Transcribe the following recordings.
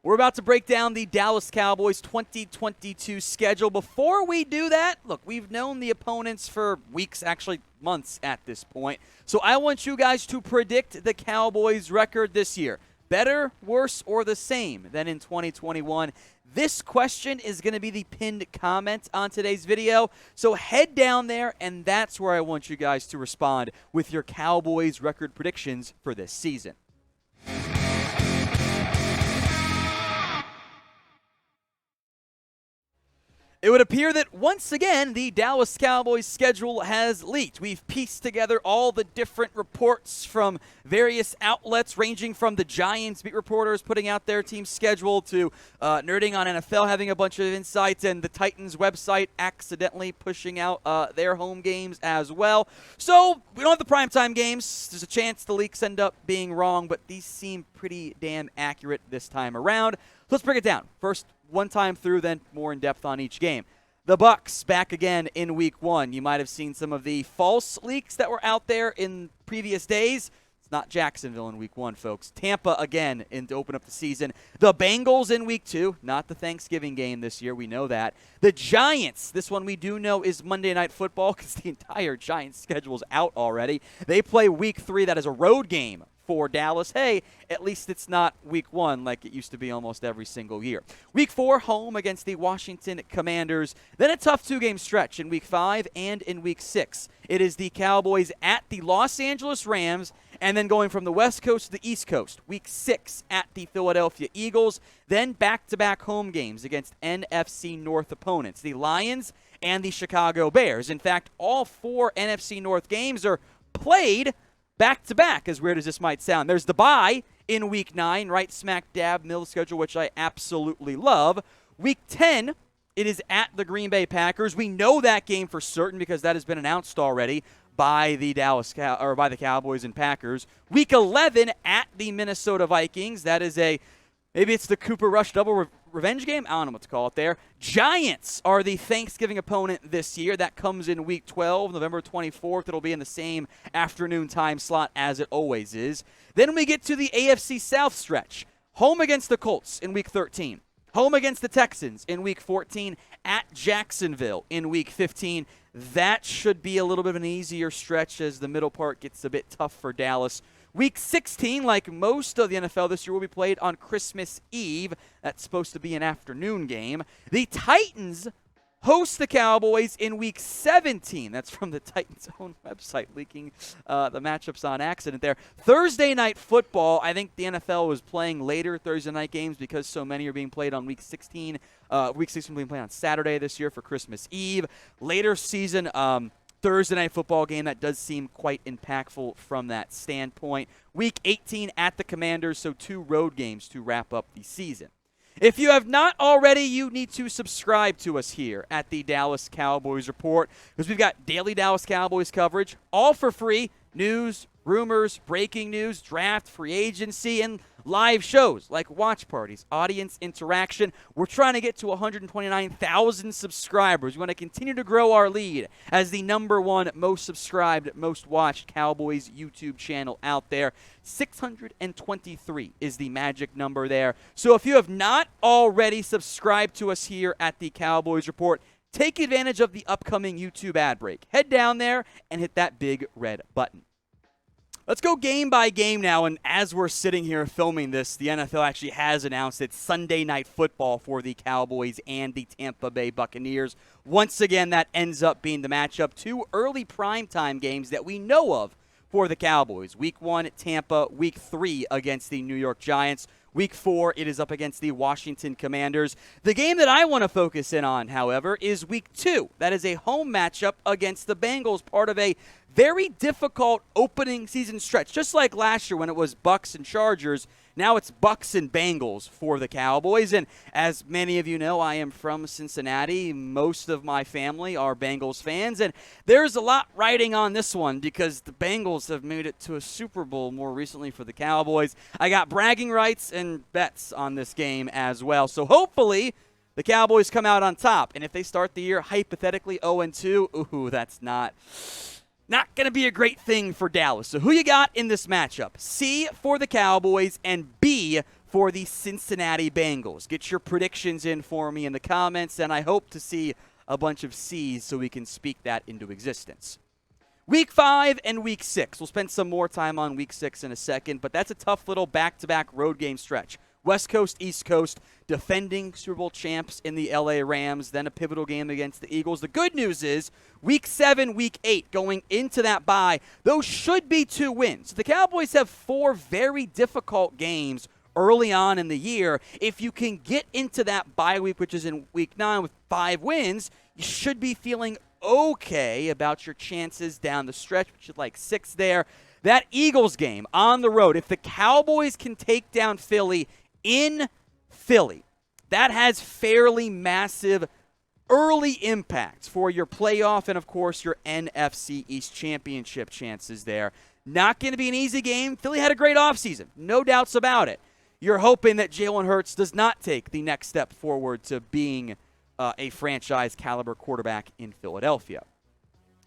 We're about to break down the Dallas Cowboys 2022 schedule. Before we do that, look, we've known the opponents for weeks, actually months at this point. So I want you guys to predict the Cowboys' record this year. Better, worse, or the same than in 2021? This question is going to be the pinned comment on today's video. So head down there, and that's where I want you guys to respond with your Cowboys record predictions for this season. It would appear that once again, the Dallas Cowboys schedule has leaked. We've pieced together all the different reports from various outlets, ranging from the Giants beat reporters putting out their team's schedule to Nerding on NFL having a bunch of insights, and the Titans website accidentally pushing out their home games as well. So we don't have the primetime games. There's a chance the leaks end up being wrong, but these seem pretty damn accurate this time around. So let's break it down. First, one time through, then more in depth on each game. The Bucs back again in Week 1. You might have seen some of the false leaks that were out there in previous days. It's not Jacksonville in Week 1, folks. Tampa again to open up the season. The Bengals in Week 2. Not the Thanksgiving game this year. We know that. The Giants. This one we do know is Monday Night Football because the entire Giants schedule is out already. They play Week 3. That is a road game for Dallas. Hey, at least it's not Week 1 like it used to be almost every single year. Week 4, home against the Washington Commanders. Then a tough two-game stretch in Week 5 and in Week 6. It is the Cowboys at the Los Angeles Rams, and then going from the West Coast to the East Coast. Week 6 at the Philadelphia Eagles. Then back-to-back home games against NFC North opponents, the Lions and the Chicago Bears. In fact, all 4 NFC North games are played back-to-back, as weird as this might sound. There's the bye in Week 9, right smack dab middle of the schedule, which I absolutely love. Week 10, it is at the Green Bay Packers. We know that game for certain because that has been announced already by the by the Cowboys and Packers. Week 11 at the Minnesota Vikings. That is maybe it's the Cooper Rush double revenge game? I don't know what to call it there. Giants are the Thanksgiving opponent this year. That comes in Week 12, November 24th. It'll be in the same afternoon time slot as it always is. Then we get to the AFC South stretch. Home against the Colts in Week 13. Home against the Texans in Week 14. At Jacksonville in Week 15. That should be a little bit of an easier stretch as the middle part gets a bit tough for Dallas. Week 16, like most of the NFL this year, will be played on Christmas Eve. That's supposed to be an afternoon game. The Titans host the Cowboys in Week 17. That's from the Titans' own website, leaking the matchups on accident there. Thursday Night Football. I think the NFL was playing later Thursday night games because so many are being played on Week 16. Week 16 being played on Saturday this year for Christmas Eve. Later season Thursday Night Football game that does seem quite impactful from that standpoint. Week 18 at the Commanders, so 2 road games to wrap up the season. If you have not already, you need to subscribe to us here at the Dallas Cowboys Report because we've got daily Dallas Cowboys coverage, all for free. News, rumors, breaking news, draft, free agency, and live shows like watch parties, audience interaction. We're trying to get to 129,000 subscribers. We want to continue to grow our lead as the #1 most subscribed, most watched Cowboys YouTube channel out there. 623 is the magic number there. So if you have not already subscribed to us here at the Cowboys Report, take advantage of the upcoming YouTube ad break. Head down there and hit that big red button. Let's go game by game now, and as we're sitting here filming this, the NFL actually has announced it's Sunday Night Football for the Cowboys and the Tampa Bay Buccaneers. Once again, that ends up being the matchup. 2 early primetime games that we know of for the Cowboys. Week 1 at Tampa, Week 3 against the New York Giants. Week 4, it is up against the Washington Commanders. The game that I want to focus in on, however, is Week 2. That is a home matchup against the Bengals, part of a very difficult opening season stretch. Just like last year when it was Bucs and Chargers, now it's Bucs and Bengals for the Cowboys. And as many of you know, I am from Cincinnati. Most of my family are Bengals fans. And there's a lot riding on this one because the Bengals have made it to a Super Bowl more recently for the Cowboys. I got bragging rights and bets on this game as well. So hopefully the Cowboys come out on top. And if they start the year hypothetically 0-2, ooh, that's not going to be a great thing for Dallas. So who you got in this matchup? C for the Cowboys and B for the Cincinnati Bengals. Get your predictions in for me in the comments, and I hope to see a bunch of C's so we can speak that into existence. Week 5 and Week 6. We'll spend some more time on Week 6 in a second, but that's a tough little back-to-back road game stretch. West Coast, East Coast, defending Super Bowl champs in the LA Rams, then a pivotal game against the Eagles. The good news is Week 7, Week 8, going into that bye, those should be 2 wins. The Cowboys have 4 very difficult games early on in the year. If you can get into that bye week, which is in Week 9, with 5 wins, you should be feeling okay about your chances down the stretch, which is like 6 there. That Eagles game on the road, if the Cowboys can take down Philly in Philly, that has fairly massive early impacts for your playoff and, of course, your NFC East championship chances there. Not going to be an easy game. Philly had a great offseason, no doubts about it. You're hoping that Jalen Hurts does not take the next step forward to being a franchise-caliber quarterback in Philadelphia.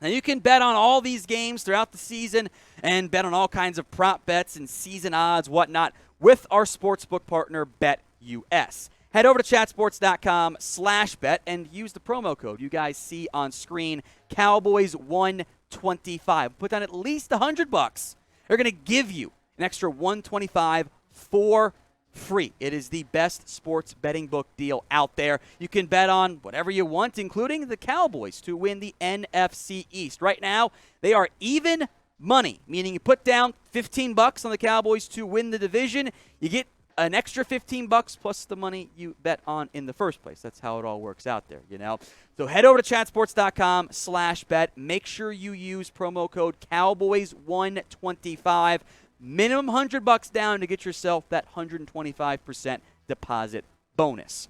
Now, you can bet on all these games throughout the season and bet on all kinds of prop bets and season odds, whatnot, with our sportsbook partner, BetUS. Head over to chatsports.com/bet and use the promo code you guys see on screen, Cowboys125. Put down at least $100. They're going to give you an extra $125 for free. It is the best sports betting book deal out there. You can bet on whatever you want, including the Cowboys to win the NFC East. Right now, they are even money, meaning you put down $15 on the Cowboys to win the division, you get an extra $15 plus the money you bet on in the first place. That's how it all works out there, you know. So head over to chatsports.com/bet. Make sure you use promo code Cowboys125. Minimum $100 down to get yourself that 125% deposit bonus.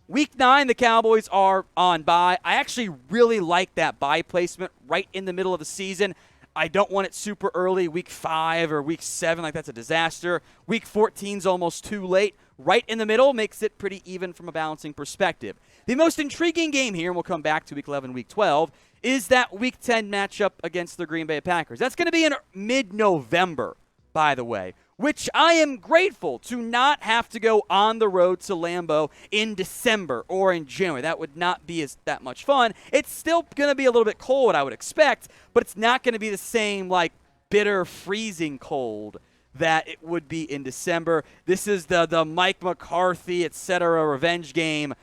Week 9, the Cowboys are on bye. I actually really like that bye placement right in the middle of the season. I don't want it super early, Week 5 or Week 7, like that's a disaster. Week 14 is almost too late. Right in the middle makes it pretty even from a balancing perspective. The most intriguing game here, and we'll come back to Week 11, Week 12, is that Week 10 matchup against the Green Bay Packers. That's going to be in mid-November, by the way, which I am grateful to not have to go on the road to Lambeau in December or in January. That would not be that much fun. It's still going to be a little bit cold, I would expect, but it's not going to be the same, like, bitter, freezing cold that it would be in December. This is the Mike McCarthy, etc. revenge game.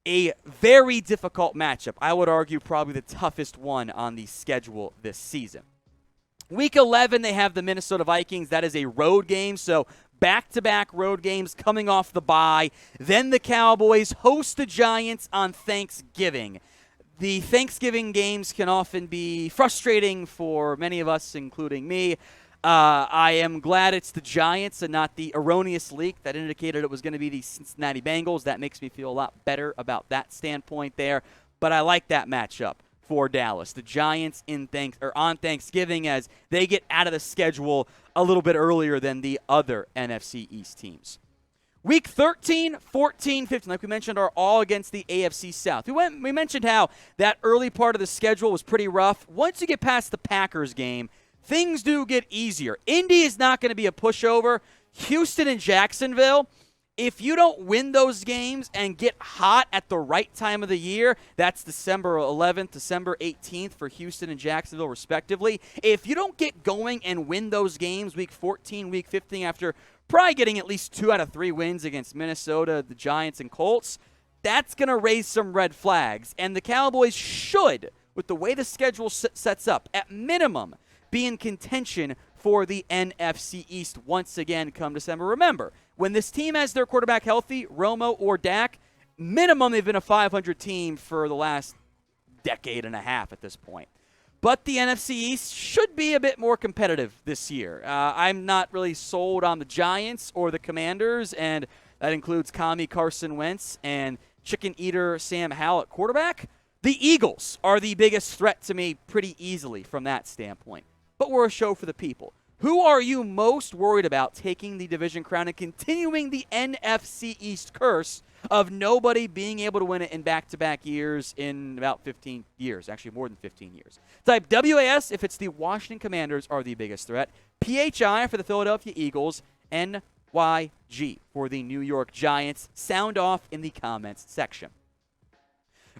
A very difficult matchup. I would argue probably the toughest one on the schedule this season. Week 11, they have the Minnesota Vikings. That is a road game, so back-to-back road games coming off the bye. Then the Cowboys host the Giants on Thanksgiving. The Thanksgiving games can often be frustrating for many of us, including me. I am glad it's the Giants and not the erroneous leak that indicated it was going to be the Cincinnati Bengals. That makes me feel a lot better about that standpoint there, but I like that matchup for Dallas. The Giants on Thanksgiving, as they get out of the schedule a little bit earlier than the other NFC East teams. Week 13, 14, 15, like we mentioned, are all against the AFC South. We mentioned how that early part of the schedule was pretty rough. Once you get past the Packers game, things do get easier. Indy is not going to be a pushover. Houston and Jacksonville, if you don't win those games and get hot at the right time of the year, that's December 11th, December 18th for Houston and Jacksonville respectively. If you don't get going and win those games, Week 14, Week 15, after probably getting at least 2 out of 3 wins against Minnesota, the Giants, and Colts, that's going to raise some red flags. And the Cowboys should, with the way the schedule sets up, at minimum, be in contention for the NFC East once again come December. Remember, when this team has their quarterback healthy, Romo or Dak, minimum they've been a 500 team for the last decade and a half at this point. But the NFC East should be a bit more competitive this year. I'm not really sold on the Giants or the Commanders, and that includes commie Carson Wentz and chicken eater Sam Howell at quarterback. The Eagles are the biggest threat to me pretty easily from that standpoint. But we're a show for the people. Who are you most worried about taking the division crown and continuing the NFC East curse of nobody being able to win it in back-to-back years in about 15 years, actually more than 15 years? Type WAS if it's the Washington Commanders are the biggest threat, PHI for the Philadelphia Eagles, and YG for the New York Giants. Sound off in the comments section.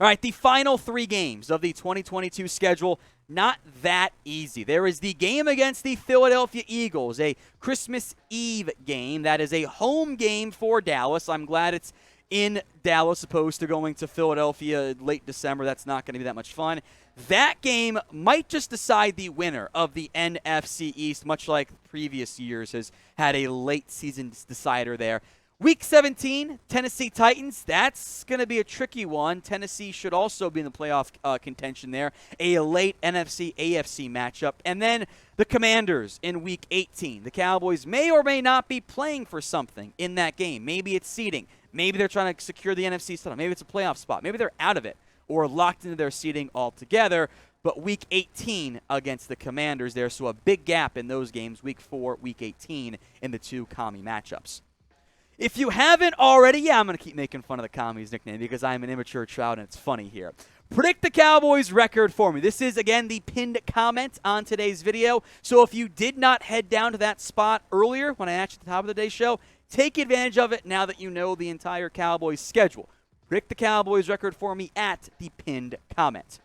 All right, the final 3 games of the 2022 schedule, not that easy. There is the game against the Philadelphia Eagles, a Christmas Eve game. That is a home game for Dallas. I'm glad it's in Dallas opposed to going to Philadelphia late December. That's not going to be that much fun. That game might just decide the winner of the NFC East, much like previous years has had a late season decider there. Week 17, Tennessee Titans, that's going to be a tricky one. Tennessee should also be in the playoff contention there. A late NFC-AFC matchup. And then the Commanders in Week 18. The Cowboys may or may not be playing for something in that game. Maybe it's seeding. Maybe they're trying to secure the NFC title. Maybe it's a playoff spot. Maybe they're out of it or locked into their seeding altogether. But Week 18 against the Commanders there, so a big gap in those games, Week 4, Week 18 in the 2 commie matchups. If you haven't already, I'm going to keep making fun of the Commies nickname because I'm an immature child and it's funny here. Predict the Cowboys record for me. This is, again, the pinned comment on today's video. So if you did not head down to that spot earlier when I asked you at the top of the day's show, take advantage of it now that you know the entire Cowboys schedule. Predict the Cowboys record for me at the pinned comment.